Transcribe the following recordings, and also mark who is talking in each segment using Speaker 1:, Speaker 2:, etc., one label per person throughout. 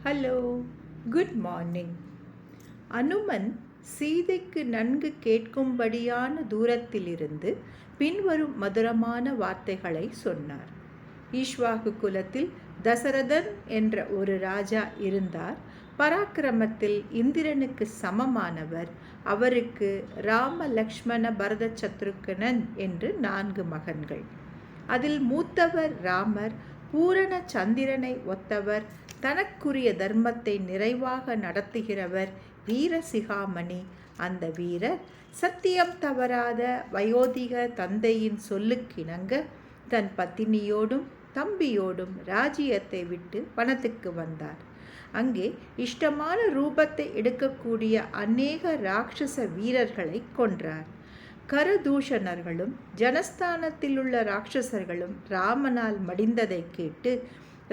Speaker 1: Hello, good morning. Hanuman சீதைக்கு நன்கு கேட்கும்படியான தூரத்திலிருந்து பின்வரும் மதுரமான வார்த்தைகளை சொன்னார். ஈஷ்வாகு குலத்தில் தசரதன் என்ற ஒரு ராஜா இருந்தார். பராக்கிரமத்தில் இந்திரனுக்கு சமமானவர். அவருக்கு ராம, லக்ஷ்மண, பரத, சத்ருக்கனன் என்று 4 மகன்கள். அதில் மூத்தவர் ராமர். பூரண சந்திரனை ஒத்தவர். தனக்குரிய தர்மத்தை நிறைவாக நடத்துகிறவர். வீரசிகாமணி. அந்த வீரர் சத்தியம் தவறாத வயோதிக தந்தையின் சொல்லுக்கிணங்க தன் பத்தினியோடும் தம்பியோடும் ராஜ்யத்தை விட்டு வனத்துக்கு வந்தார். அங்கே இஷ்டமான ரூபத்தை எடுக்கக்கூடிய அநேக ராட்சச வீரர்களை கொன்றார். கரதூஷணர்களும் ஜனஸ்தானத்திலுள்ள ராட்சசர்களும் ராமனால் மடிந்ததை கேட்டு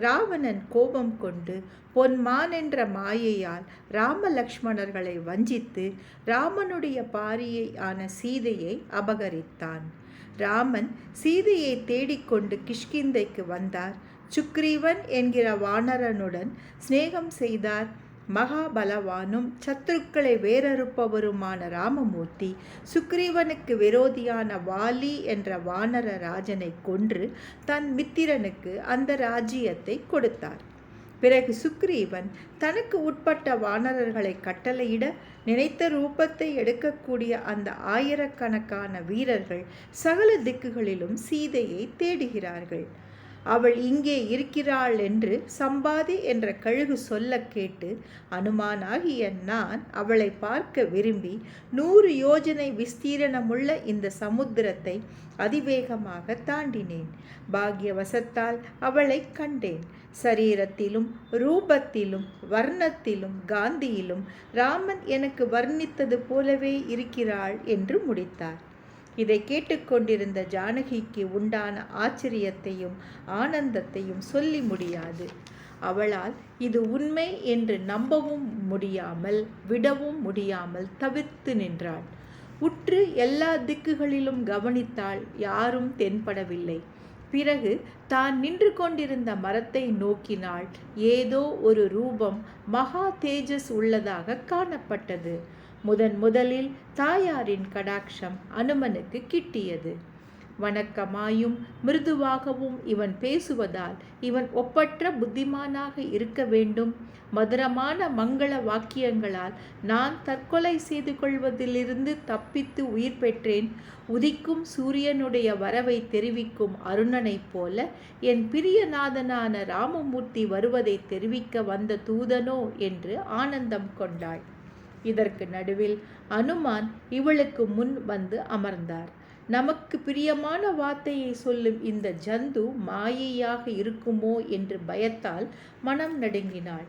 Speaker 1: ராவணன் கோபம் கொண்டு பொன்மான் என்ற மாயையால் ராம லக்ஷ்மணர்களை வஞ்சித்து ராமனுடைய பாரியை ஆன சீதையை அபகரித்தான். ராமன் சீதையை தேடிக்கொண்டு கிஷ்கிந்தைக்கு வந்தார். சுக்ரீவன் என்கிற வானரனுடன் சிநேகம் செய்தார். மகாபலவானும் சத்ருக்களை வேறறுப்பவருமான ராமமூர்த்தி சுக்ரீவனுக்கு விரோதியான வாலி என்ற வானர ராஜனை கொன்று தன் மித்திரனுக்கு அந்த ராஜ்யத்தை கொடுத்தார். பிறகு சுக்ரீவன் தனக்கு உட்பட்ட வானரர்களை கட்டளையிட நினைத்த ரூபத்தை எடுக்கக்கூடிய அந்த ஆயிரக்கணக்கான வீரர்கள் சகல திக்குகளிலும் சீதையை தேடுகிறார்கள். அவள் இங்கே இருக்கிறாள் என்று சம்பாதி என்ற கழுகு சொல்ல கேட்டு அனுமானாகிய நான் அவளை பார்க்க விரும்பி 100 யோஜனை விஸ்தீரணமுள்ள இந்த சமுத்திரத்தை அதிவேகமாக தாண்டினேன். பாக்யவசத்தால் அவளை கண்டேன். சரீரத்திலும் ரூபத்திலும் வர்ணத்திலும் காந்தியிலும் ராமன் எனக்கு வர்ணித்தது போலவே இருக்கிறாள் என்று முடித்தார். இதை கேட்டுக்கொண்டிருந்த ஜானகிக்கு உண்டான ஆச்சரியத்தையும் ஆனந்தத்தையும் சொல்லி முடியாது. அவளால் இது உண்மை என்று நம்பவும் முடியாமல் விடவும் முடியாமல் தவிர்த்து நின்றாள். உற்று எல்லா திக்குகளிலும் கவனித்தாள். யாரும் தென்படவில்லை. பிறகு தான் நின்று கொண்டிருந்த மரத்தை நோக்கினாள். ஏதோ ஒரு ரூபம் மகா தேஜஸ் உள்ளதாக காணப்பட்டது. முதலில் தாயாரின் கடாட்சம் அனுமனுக்கு கிட்டியது. வணக்கமாயும் மிருதுவாகவும் இவன் பேசுவதால் இவன் ஒப்பற்ற புத்திமானாக இருக்க வேண்டும். மதுரமான மங்கள வாக்கியங்களால் நான் தற்கொலை செய்து கொள்வதிலிருந்து தப்பித்து உயிர் பெற்றேன். உதிக்கும் சூரியனுடைய வரவை தெரிவிக்கும் அருணனைப் போல என் பிரியநாதனான ராமமூர்த்தி வருவதை தெரிவிக்க வந்த தூதனோ என்று ஆனந்தம் கொண்டாள். இதற்கு நடுவில் அனுமான் இவளுக்கு முன் வந்து அமர்ந்தார். நமக்கு பிரியமான வார்த்தையை சொல்லும் இந்த ஜந்து மாயையாக இருக்குமோ என்று பயத்தால் மனம் நடுங்கினாள்.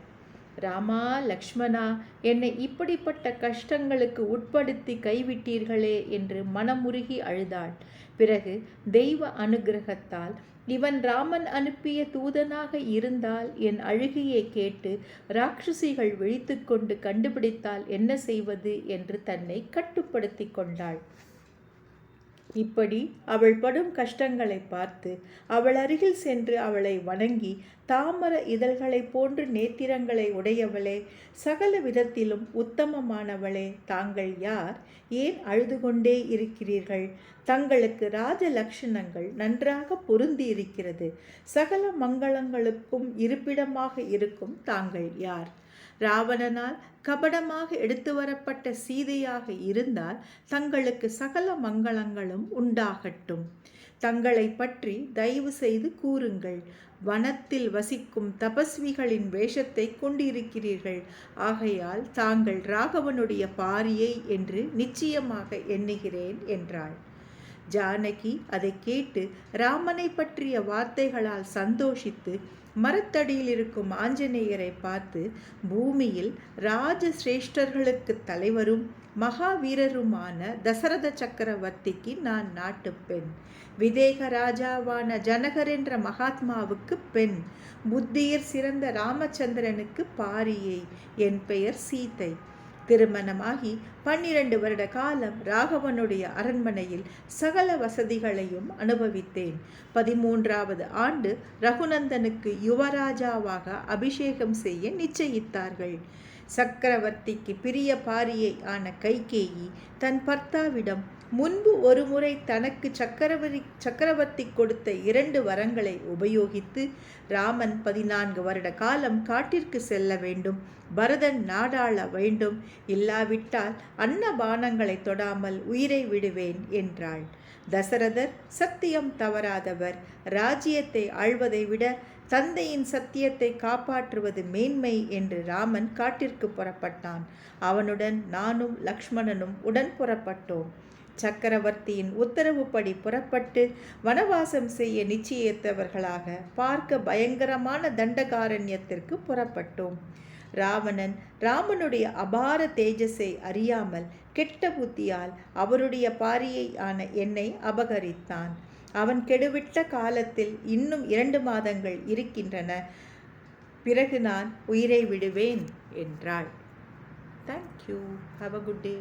Speaker 1: ராமா, லக்ஷ்மணா, என்னை இப்படிப்பட்ட கஷ்டங்களுக்கு உட்படுத்தி கைவிட்டீர்களே என்று மனமுருகி அழுதாள். பிறகு தெய்வ அனுகிரகத்தால் இவன் ராமன் அனுப்பிய தூதனாக இருந்தால் என் அழுகையை கேட்டு ராட்சசிகள் விழித்து கொண்டு கண்டுபிடித்தால் என்ன செய்வது என்று தன்னை கட்டுப்படுத்தி கொண்டாள். இப்படி அவள் படும் கஷ்டங்களை பார்த்து அவள் அருகில் சென்று அவளை வணங்கி, தாமர இதழ்களை போன்று நேத்திரங்களை உடையவளே, சகல விதத்திலும் உத்தமமானவளே, தாங்கள் யார்? ஏன் அழுது கொண்டே இருக்கிறீர்கள்? தங்களுக்கு ராஜ லட்சணங்கள் நன்றாக பொருந்தி இருக்கிறது. சகல மங்களங்களுக்கும் இருப்பிடமாக இருக்கும் தாங்கள் யார்? ராவணனால் கபடமாக எடுத்து வரப்பட்ட சீதையாக இருந்தால் தங்களுக்கு சகல மங்களங்களும் உண்டாகட்டும். தங்களை பற்றி தயவு செய்து கூறுங்கள். வனத்தில் வசிக்கும் தபஸ்விகளின் வேஷத்தை கொண்டிருக்கிறீர்கள். ஆகையால் தாங்கள் ராகவனுடைய பாரியை என்று நிச்சயமாக எண்ணுகிறேன் என்றாள். ஜானகி அதை கேட்டு ராமனை பற்றிய வார்த்தைகளால் சந்தோஷித்து மரத்தடியில் இருக்கும் ஆஞ்சநேயரை பார்த்து, பூமியில் ராஜசிரேஷ்டர்களுக்கு தலைவரும் மகாவீரருமான தசரத சக்கரவர்த்திக்கு நான் நாட்டு பெண். விதேக ராஜாவான ஜனகர் என்ற மகாத்மாவுக்கு பெண். புத்தியர் சிறந்த ராமச்சந்திரனுக்கு பாரியை. என் பெயர் சீதை. திருமணமாகி 12 வருட காலம் ராகவனுடைய அரண்மனையில் சகல வசதிகளையும் அனுபவித்தேன். 13வது ஆண்டு ரகுநந்தனுக்கு யுவராஜாவாக அபிஷேகம் செய்ய நிச்சயித்தார்கள். சக்கரவர்த்திக்கு பிரிய பாரியை ஆன கைகேயி தன் பர்த்தாவிடம் முன்பு ஒருமுறை தனக்கு சக்கரவர்த்தி கொடுத்த 2 வரங்களை உபயோகித்து ராமன் 14 வருட காலம் காட்டிற்கு செல்ல வேண்டும், பரதன் நாடாள வேண்டும், இல்லாவிட்டால் அன்னபானங்களை தொடாமல் உயிரை விடுவேன் என்றாள். தசரதர் சத்தியம் தவறாதவர். ராஜ்யத்தை ஆள்வதை விட தந்தையின் சத்தியத்தை காப்பாற்றுவது மேன்மை என்று ராமன் காட்டிற்கு புறப்பட்டான். அவனுடன் நானும் லக்ஷ்மணனும் உடன் புறப்பட்டோம். சக்கரவர்த்தியின் உத்தரவுப்படி புறப்பட்டு வனவாசம் செய்ய நிச்சயித்தவர்களாக பார்க்க பயங்கரமான தண்டகாரண்யத்திற்கு புறப்பட்டோம். ராமனுடைய அபார தேஜஸை அறியாமல் கெட்ட புத்தியால் அவருடைய பாரியை ஆன என்னை அபகரித்தான். அவன் கெடுவிட்ட காலத்தில் இன்னும் 2 மாதங்கள் இருக்கின்றன, பிறகு நான் உயிரை விடுவேன் என்றாள். Thank you. Have a good day.